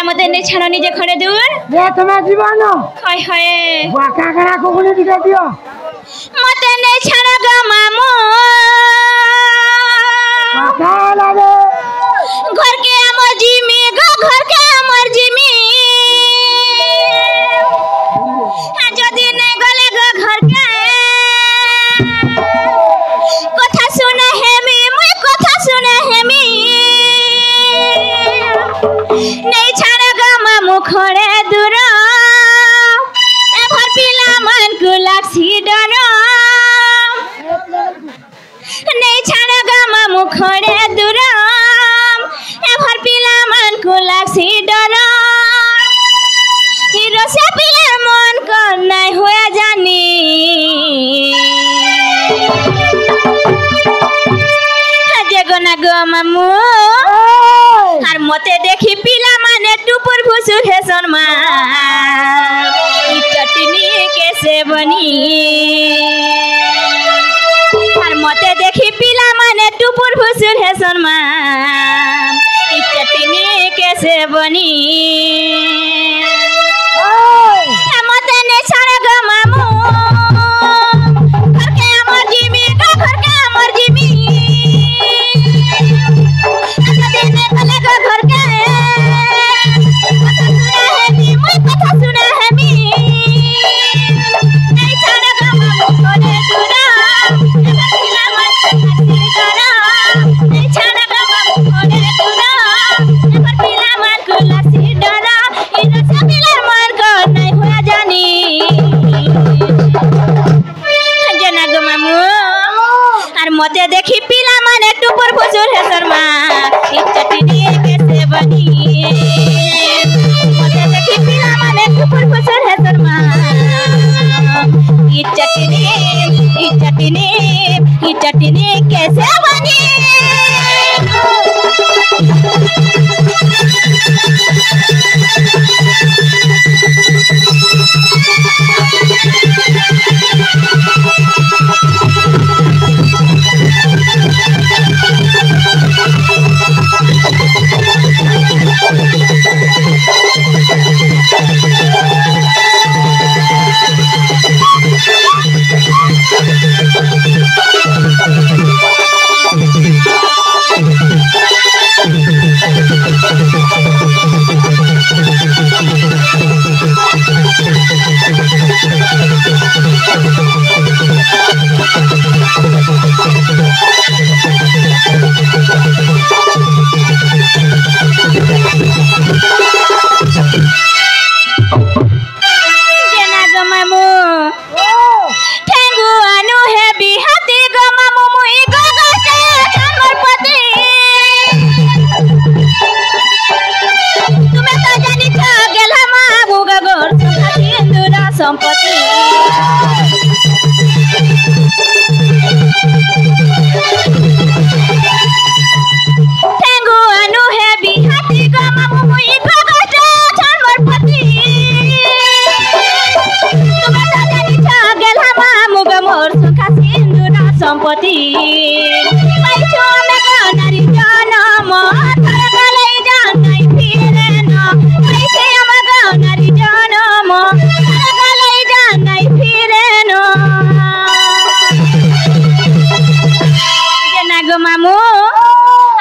मते ने छानो निजे खड़े दूर ये तुम्हें जीवन हाय हाय वाका करा को बोले दिखा दियो मते ने छानो ग मामू वाका लागे घर के अमर जिमी ग घर के अमर जिमी जदी नहीं गले ग घर के कथा सुने हेमी मैं कथा सुने हेमी नहीं छाड़ा ग मामू खड़े दूर एभर पिला मन को लाक्सी डर नहीं छाड़ा ग मामू खड़े दूर एभर पिला मन को लाक्सी डर हिरो से पिला मन को नहीं हुआ जानी जगना गो मामू আর মতে দেখি পিলা মানে টুপুর ভুসুর হে শর্মা ই চটনি কেসে বনি আর মতে দেখি পিলা মানে টুপুর ভুসুর হে শর্মা ই চটনি কেসে বনি মতে নে ছাড়া গো মামু ঘর কে আমার জিমি গো ঘর কে আমার জিমি घर के कथा सुना है मी नहीं छाड़ा ग मामू खड़े दूर पिला मन नहीं छाड़ा ग मामू खड़े दूर पिला मन को लासी डर इधर से पिला मन को नहीं हुआ जानी जना ग मामू और मते देखी पिला माने टुपर भुसुर है शर्मा इ चटनी कैसे बनी मते देखी पिला माने टुपर भुसुर है शर्मा इ चटनी कैसे बनी संपत्ति ठेंगु अनु है बिहाती ग मामू मुई गगट छनमर पति तुम त जानी छ गेल मामू ग मोर सुखा सिंदूरा संपत्ति पाइछो मे ग नारी जनम थर गलै जानै फिरे न पाइछे हम ग नारी जनम नहीं फिरे नो जना गो मामू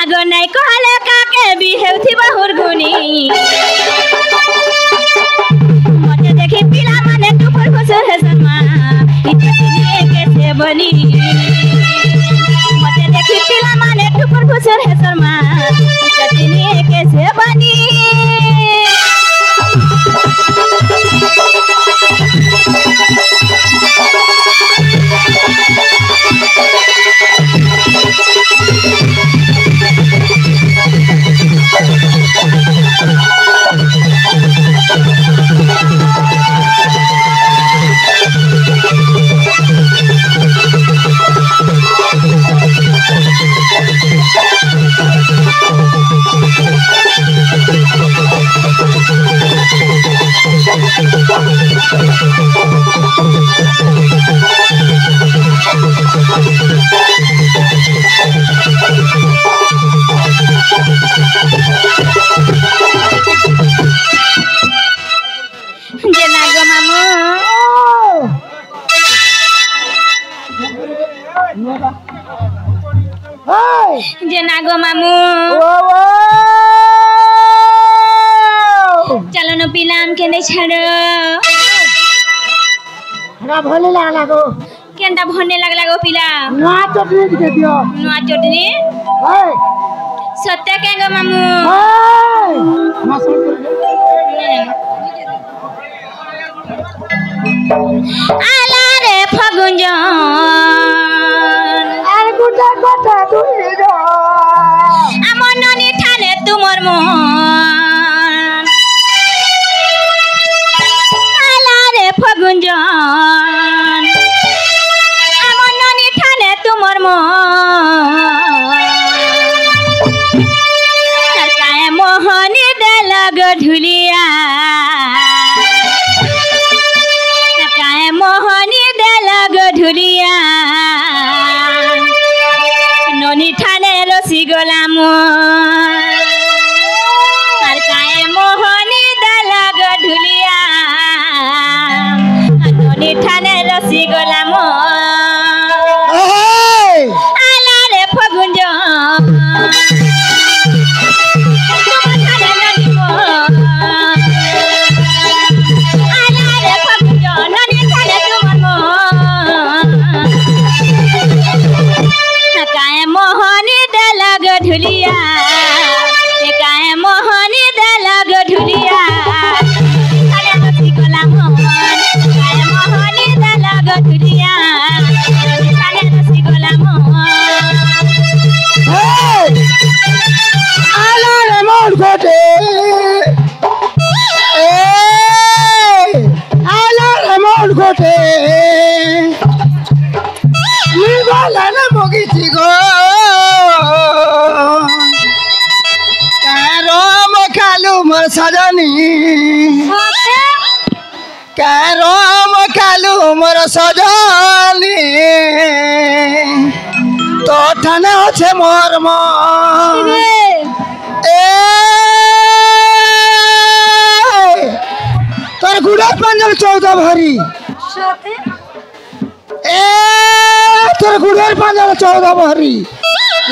आगो नहीं कहले काके भी हेउथि बहुर गुनी मते देखि पिला माने टुपुर भुसुर है शर्मा इ चटनी कैसे बनी मते देखि पिला माने टुपुर भुसुर है शर्मा इ चटनी कैसे बनी जे ना गो मामू चलो न पिलाम के नहीं छाड़ो हरा भले लागला गो केंटा भरने लगला गो पिला नुआ चटनी दिखे दियो नुआ चटनी हाय सत्य के गो मामू हाय मसूर आला रे फगुंजन अरे गुटा गुटा दुई गो আমার ননি ঠানে তোমার মন আলারে ফগুঞ্জন আমার ননি ঠানে তোমার মন কায়ে মোহনি দেলগ ঢুলিয়া কায়ে মোহনি দেলগ ঢুলিয়া ননি ঠানে রসি গোলাম আর কায়ে মোহনি দালাগ ঢুলিয়া ননি ঠানে রসি গোলাম আলারে ফগুঞ্জন আলারে ফগুঞ্জন ননি ঠানে তোমার মন কায়ে মোহনি দালাগ ঢুলিয়া কায়ে মোহনি দালাগ ঢুলিয়া কালে রসি গোলাম কায়ে মোহনি দালাগ ঢুলিয়া কালে রসি গোলাম আলারে মন ঘটে আলারে মন ঘটে নিবালানা মগিছি গো কারম খালু মোর সজনী কারম খালু মোর সজনী তো ঠানে আছে মোর মন তোর গুড়ার পাঞ্জাল 14 ভরি তোর গুড়ের পাঞ্জাল 14 ভরি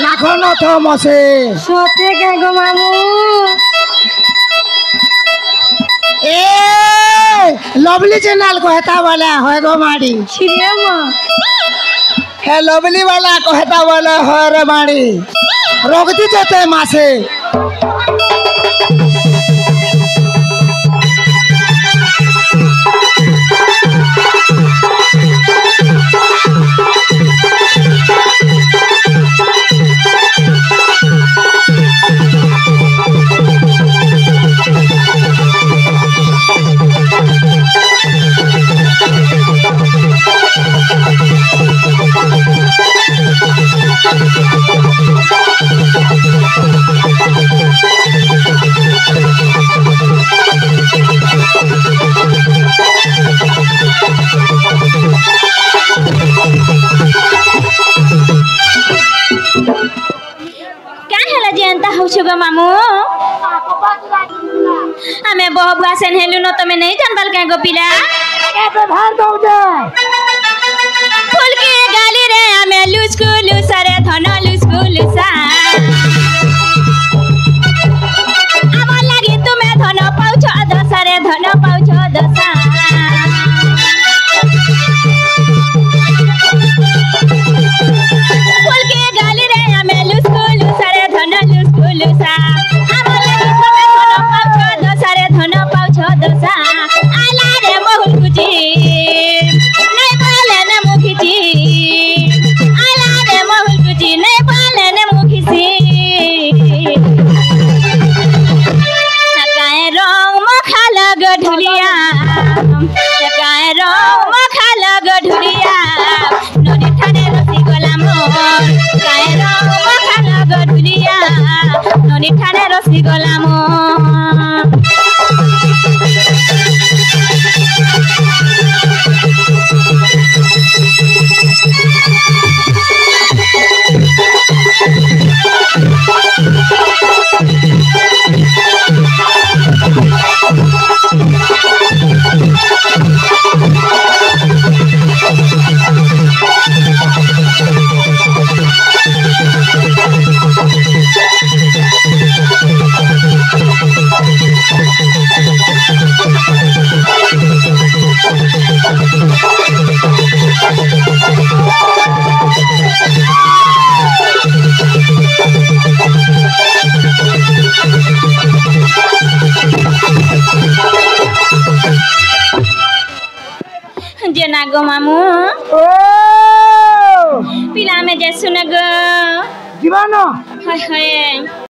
নাখো নথ মসে সতে কে গো মামু लवली चैनल को हेता वाला है गो माड़ी हे लवली वाला को हेता वाला है रे माड़ी रोगती जते मासे गो मामू हमें बहुआ से हेलु न तमे नहीं जानबल के गो पिला एते भार दौ दे फूल के गाली रे हमें लुस्कु लुसरे धन लुस्कु लुसा आमा लागि तुमे धन पाउछ दसरे धन पाउछ दसा फूल के गाली रे हमें लुस्कु लुसरे धन लुस्कु लुसा आमा लागि तुमे धन पाउछ दसरे धन पाउछ दसा आला रे बहुल कुची नै पाले न मुखिची आला रे बहुल कुची नै पाले न मुखिची सकाए रंग मखा लग ढुलिया सकाए रंग मखा लग ढुलिया नदी ठाने रसी गोलाम सकाए रंग मखा लग ढुलिया नदी ठाने रसी गोलाम जेना गो मामू ओ पिला में जे सुन गो जीवानो हाय हाय